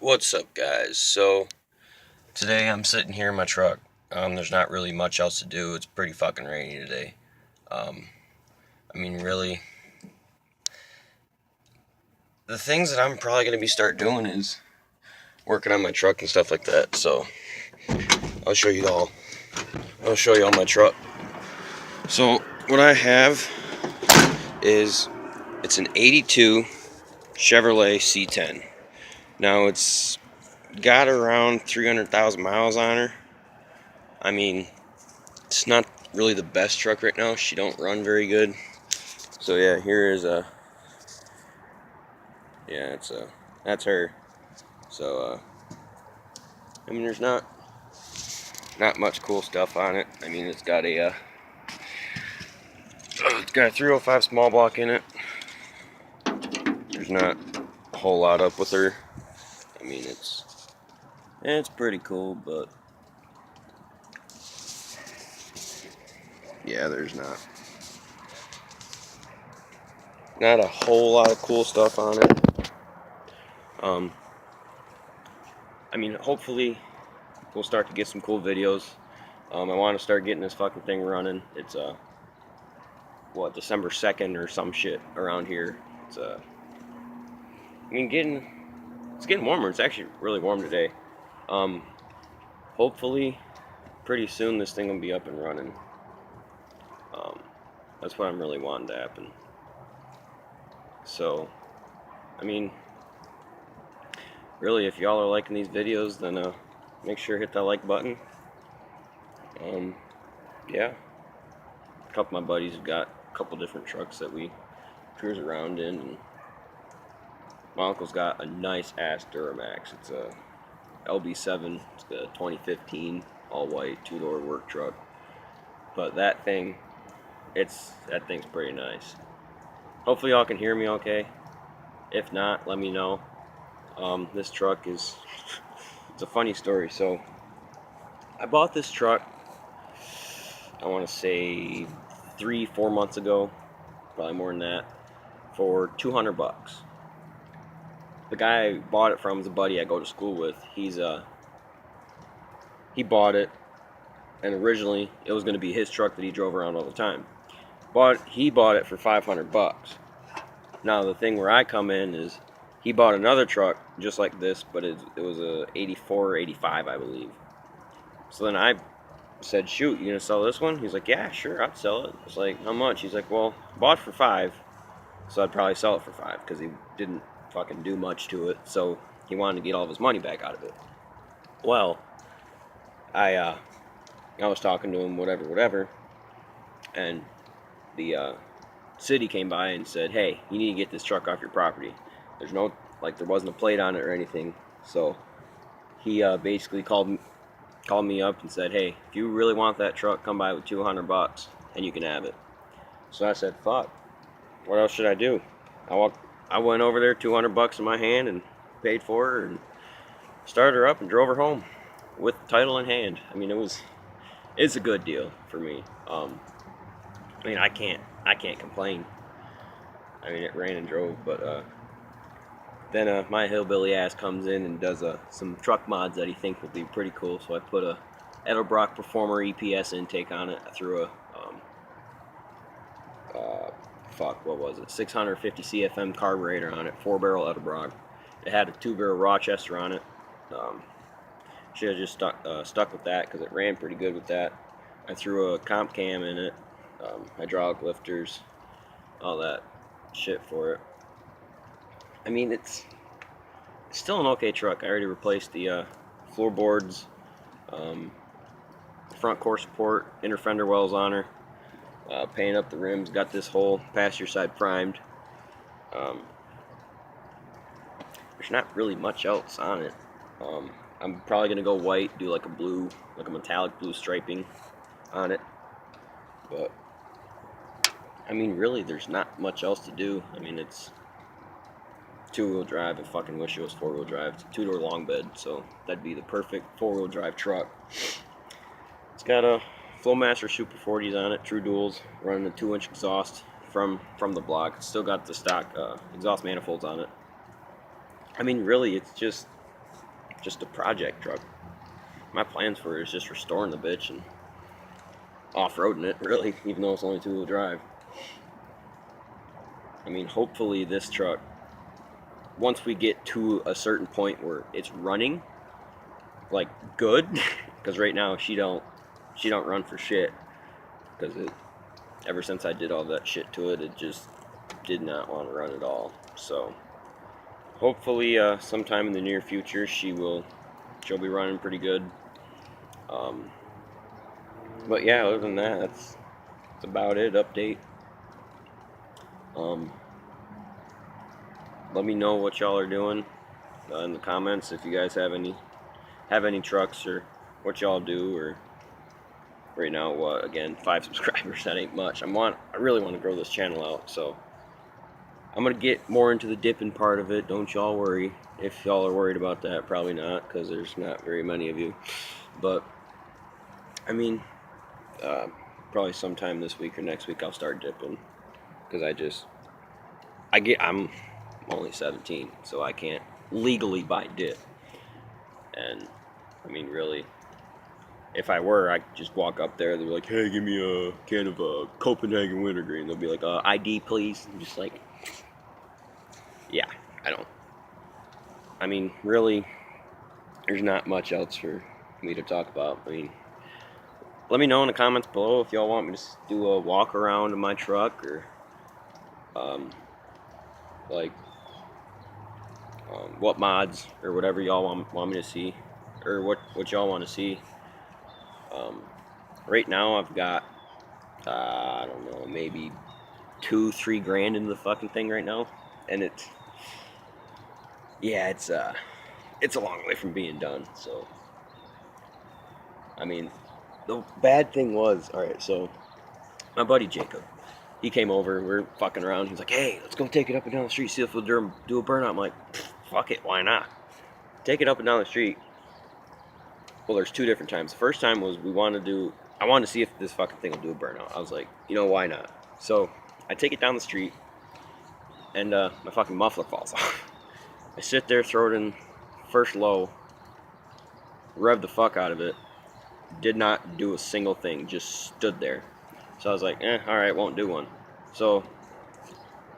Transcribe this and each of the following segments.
What's up, guys? So today I'm sitting here in my truck. There's not really much else to do. It's pretty fucking rainy today. Um, really, the things that I'm probably gonna be start doing is working on my truck and stuff like that. So I'll show you all. I'll show you all my truck. So what I have is it's an '82 Chevrolet C10. Now it's got around 300,000 miles on her. I mean, it's not really the best truck right now. She don't run very good. So yeah, here is a that's her. So there's not much cool stuff on it. I mean, it's got a 305 small block in it. There's not a whole lot up with her. I mean, it's pretty cool, but yeah, there's not a whole lot of cool stuff on it. Hopefully we'll start to get some cool videos. I want to start getting this fucking thing running. It's December 2nd or some shit around here. It's it's getting warmer. It's actually really warm today. Hopefully pretty soon this thing will be up and running. That's what I'm really wanting to happen. So, I mean, really, if y'all are liking these videos, then make sure to hit that like button. Yeah, a couple of my buddies have got a couple different trucks that we cruise around in, and my uncle's got a nice ass Duramax. It's a LB7. It's the 2015 all white 2-door work truck. But that thing's pretty nice. Hopefully y'all can hear me okay. If not, let me know. This truck it's a funny story. So I bought this truck, I want to say 3-4 months ago, probably more than that, for $200. The guy I bought it from is a buddy I go to school with. He bought it, and originally it was going to be his truck that he drove around all the time. But he bought it for $500. Now the thing where I come in is he bought another truck just like this, but it was a 84 or 85, I believe. So then I said, shoot, you gonna sell this one? He's like, yeah, sure, I'd sell it. I was like, how much? He's like, well, bought it for $5, so I'd probably sell it for $5 because he didn't fucking do much to it. So he wanted to get all of his money back out of it. Well, I was talking to him, whatever, and the city came by and said, hey, you need to get this truck off your property. There's no, there wasn't a plate on it or anything. So he basically called me up and said, hey, if you really want that truck, come by with $200 and you can have it. So I said, fuck, what else should I do? I went over there, $200 in my hand, and paid for her and started her up and drove her home with title in hand. I mean, it's a good deal for me. I can't complain. I mean, it ran and drove, but then my hillbilly ass comes in and does some truck mods that he thinks will be pretty cool. So I put a Edelbrock Performer EPS intake on it. I threw a 650 CFM carburetor on it, 4-barrel Edelbrock. It had a 2-barrel Rochester on it. Should have just stuck with that because it ran pretty good with that. I threw a comp cam in it, hydraulic lifters, all that shit for it. I mean, it's still an okay truck. I already replaced the floorboards, front core support, inner fender wells on her, painted up the rims, got this whole passenger side primed. There's not really much else on it. I'm probably going to go white, do like a metallic blue striping on it. But, I mean, really, there's not much else to do. I mean, it's 2-wheel drive. I fucking wish it was 4-wheel drive. It's a 2-door long bed, so that'd be the perfect 4-wheel drive truck. It's got a Flowmaster Super 40s on it, true duals, running a 2-inch exhaust from the block. It's still got the stock exhaust manifolds on it. I mean, really, it's just just a project truck. My plans for it is just restoring the bitch and off-roading it, really, even though it's only 2-wheel drive. I mean, hopefully this truck, once we get to a certain point where it's running, like, good, because right now she don't run for shit, because ever since I did all that shit to it, it just did not want to run at all. So hopefully sometime in the near future she'll be running pretty good. But yeah, other than that, that's about it. Update. Let me know what y'all are doing in the comments if you guys have any trucks or what y'all do. Or right now, again, 5 subscribers, that ain't much. I really want to grow this channel out, so I'm gonna get more into the dipping part of it. Don't y'all worry. If y'all are worried about that, probably not, because there's not very many of you. But I mean, probably sometime this week or next week I'll start dipping, because I'm only 17, so I can't legally buy dip. And I mean, really, if I were, I could just walk up there. They'd be like, "Hey, give me a can of Copenhagen Wintergreen." They'll be like, "ID, please." I'm just like, yeah, I mean, really, there's not much else for me to talk about. I mean, let me know in the comments below if y'all want me to do a walk around in my truck, or like what mods or whatever y'all want me to see, or what y'all want to see. Right now I've got I don't know, maybe 2-3 grand into the fucking thing right now, and it's a long way from being done. So I mean, the bad thing was, alright, so my buddy Jacob, he came over, we're fucking around, he's like, "Hey, let's go take it up and down the street, see if we'll do a burnout." I'm like, fuck it, why not? Take it up and down the street. Well, there's 2 different times. The first time was I wanted to see if this fucking thing will do a burnout. I was like, why not? So I take it down the street, and my fucking muffler falls off. I sit there, throw it in first low, rev the fuck out of it, did not do a single thing, just stood there. So I was like, alright, won't do one. So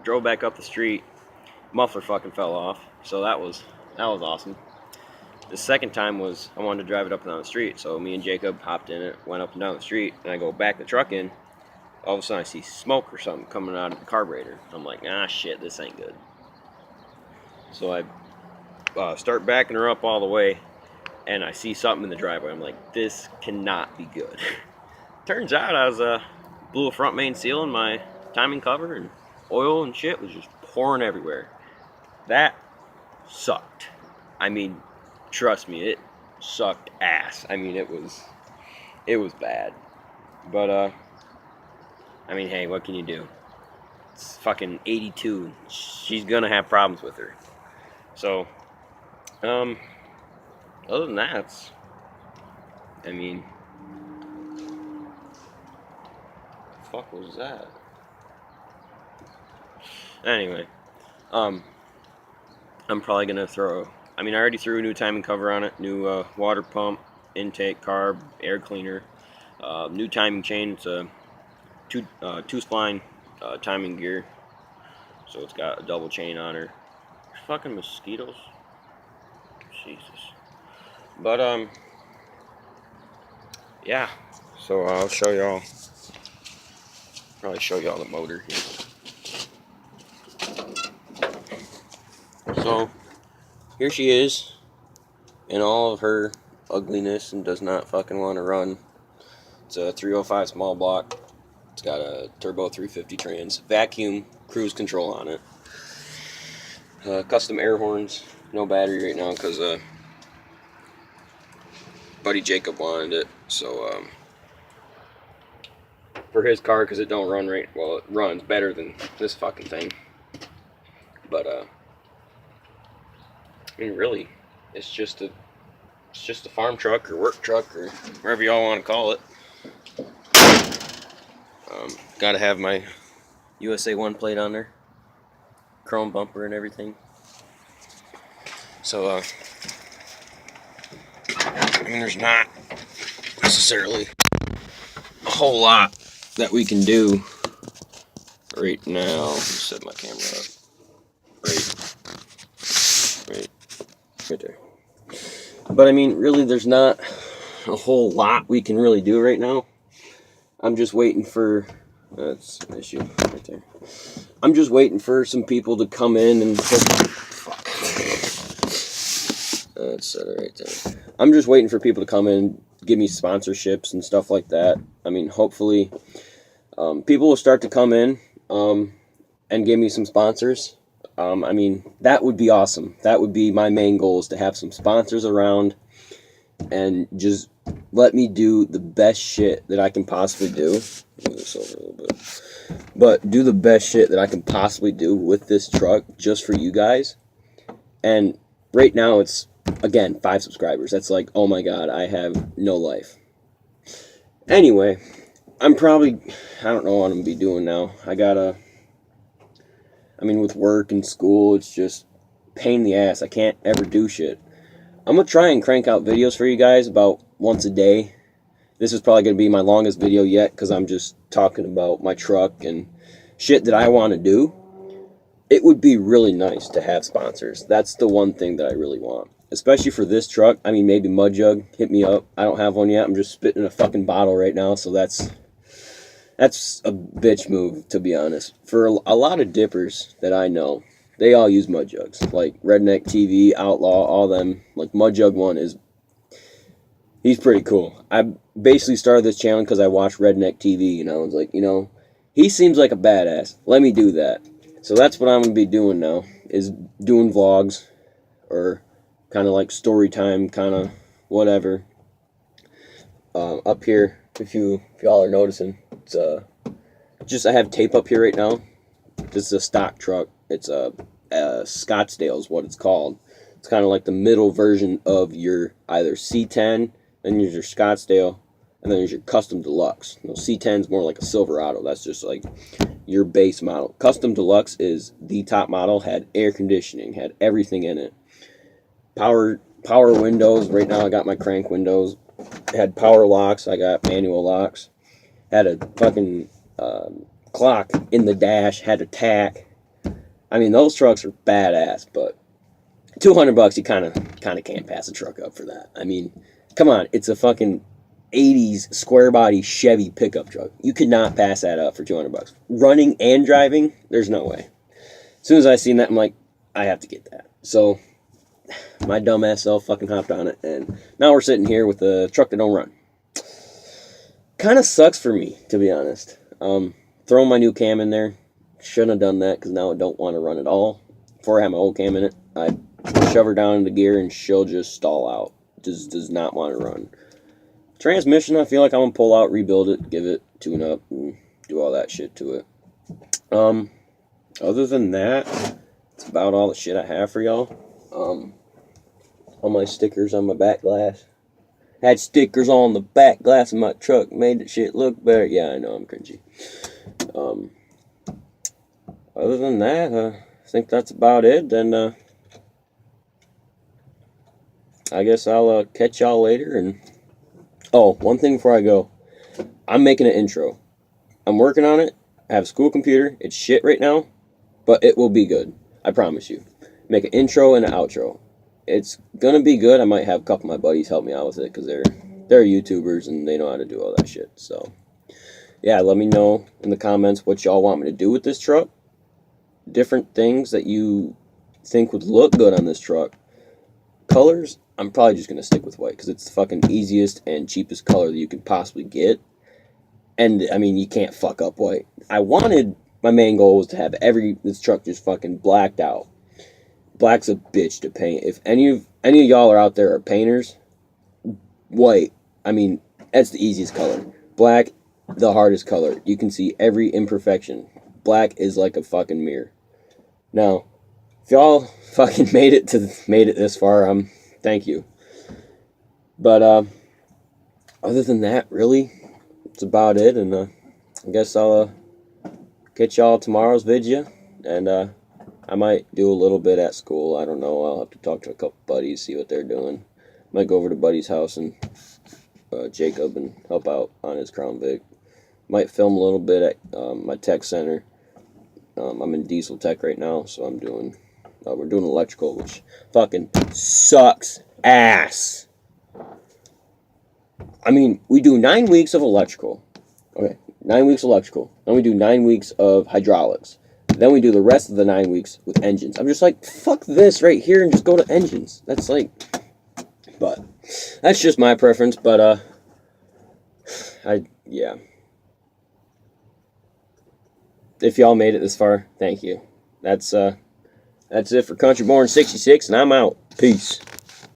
drove back up the street, muffler fucking fell off. So that was awesome. The second time was I wanted to drive it up and down the street, so me and Jacob hopped in it, went up and down the street, and I go back the truck in. All of a sudden I see smoke or something coming out of the carburetor. I'm like, shit, this ain't good. So I start backing her up all the way, and I see something in the driveway. I'm like, this cannot be good. Turns out I was blew a front main seal in my timing cover, and oil and shit was just pouring everywhere. That sucked. I mean, trust me, it sucked ass. I mean, it was bad. But I mean, hey, what can you do? It's fucking 82. She's gonna have problems with her. So, other than that, I mean, fuck was that? Anyway, I'm probably gonna I mean, I already threw a new timing cover on it, new water pump, intake, carb, air cleaner, new timing chain. It's a two spline timing gear, so it's got a double chain on her. There's fucking mosquitoes, Jesus. But yeah. So I'll show y'all. Probably show y'all the motor here. So here she is in all of her ugliness and does not fucking want to run. It's a 305 small block. It's got a turbo 350 trans, vacuum cruise control on it, custom air horns. No battery right now because buddy Jacob wanted it. So for his car, because it don't run right. Well, it runs better than this fucking thing. But I mean, really, it's just a farm truck or work truck or whatever y'all want to call it. Got to have my USA 1 plate on there, chrome bumper and everything. So I mean, there's not necessarily a whole lot that we can do right now. Let me set my camera up. Right there. But I mean, really, there's not a whole lot we can really do right now. I'm just waiting for, that's an issue right there. I'm just waiting for some people to come in and, fuck. Let's set it right there. I'm just waiting for people to come in, give me sponsorships and stuff like that. I mean, hopefully, people will start to come in, and give me some sponsors. I mean, that would be awesome. That would be my main goal, is to have some sponsors around and just let me do the best shit that I can possibly do. Move this over a little bit. But do the best shit that I can possibly do with this truck just for you guys. And right now it's, again, 5 subscribers. That's like, oh my god, I have no life. Anyway, I don't know what I'm going to be doing now. I mean, with work and school, it's just pain in the ass. I can't ever do shit. I'm going to try and crank out videos for you guys about once a day. This is probably going to be my longest video yet, because I'm just talking about my truck and shit that I want to do. It would be really nice to have sponsors. That's the one thing that I really want. Especially for this truck. I mean, maybe Mud Jug, hit me up. I don't have one yet. I'm just spitting a fucking bottle right now, so that's a bitch move, to be honest. For a lot of dippers that I know, they all use Mud Jugs. Like Redneck TV, Outlaw, all them. Like Mud Jug 1 he's pretty cool. I basically started this channel because I watched Redneck TV, and I was like, you know, he seems like a badass. Let me do that. So that's what I'm going to be doing now, is doing vlogs, or kind of like story time, kind of whatever. Up here, if y'all are noticing, it's just, I have tape up here right now. This is a stock truck. It's a Scottsdale is what it's called. It's kind of like the middle version of your either C10, then there's your Scottsdale, and then there's your Custom Deluxe. You know, C10 is more like a Silverado. That's just like your base model. Custom Deluxe is the top model. Had air conditioning, had everything in it. Power windows. Right now I got my crank windows. Had power locks. I got manual locks. Had a fucking clock in the dash. Had a tack. I mean, those trucks are badass, but $200, you kind of can't pass a truck up for that. I mean, come on, it's a fucking 80s square body Chevy pickup truck. You could not pass that up for $200. Running and driving, there's no way. As soon as I seen that, I'm like, I have to get that. So my dumbass self fucking hopped on it, and now we're sitting here with a truck that don't run. Kind of sucks for me, to be honest. Throwing my new cam in there, shouldn't have done that, because now I don't want to run at all. Before I had my old cam in it, I shove her down into gear and she'll just stall out. Just does not want to run. Transmission, I feel like I'm going to pull out, rebuild it, give it tune up, and do all that shit to it. Other than that, it's about all the shit I have for y'all. All my stickers on my back glass. Had stickers on the back glass of my truck, made the shit look better. Yeah, I know, I'm cringy. Other than that, I think that's about it. Then I guess I'll catch y'all later. And oh, one thing before I go, I'm making an intro. I'm working on it. I have a school computer. It's shit right now, but it will be good. I promise you. Make an intro and an outro. It's gonna be good. I might have a couple of my buddies help me out with it, because they're YouTubers and they know how to do all that shit. So yeah, let me know in the comments what y'all want me to do with this truck. Different things that you think would look good on this truck. Colors, I'm probably just going to stick with white, because it's the fucking easiest and cheapest color that you can possibly get. And, I mean, you can't fuck up white. My main goal was to have this truck just fucking blacked out. Black's a bitch to paint. If any of y'all are out there are painters, white, I mean, that's the easiest color. Black, the hardest color. You can see every imperfection. Black is like a fucking mirror. Now, if y'all fucking made it this far, thank you. But other than that, really, that's about it. And I guess I'll catch y'all tomorrow's video, and I might do a little bit at school. I don't know. I'll have to talk to a couple buddies, see what they're doing. Might go over to Buddy's house and Jacob and help out on his Crown Vic. Might film a little bit at my tech center. I'm in diesel tech right now, so I'm doing. We're doing electrical, which fucking sucks ass. I mean, we do 9 weeks of electrical. Okay, 9 weeks electrical. Then we do 9 weeks of hydraulics. Then we do the rest of the 9 weeks with engines. I'm just like, fuck this right here and just go to engines. That's like, but that's just my preference. But yeah. If y'all made it this far, thank you. That's it for Country Born 66, and I'm out. Peace.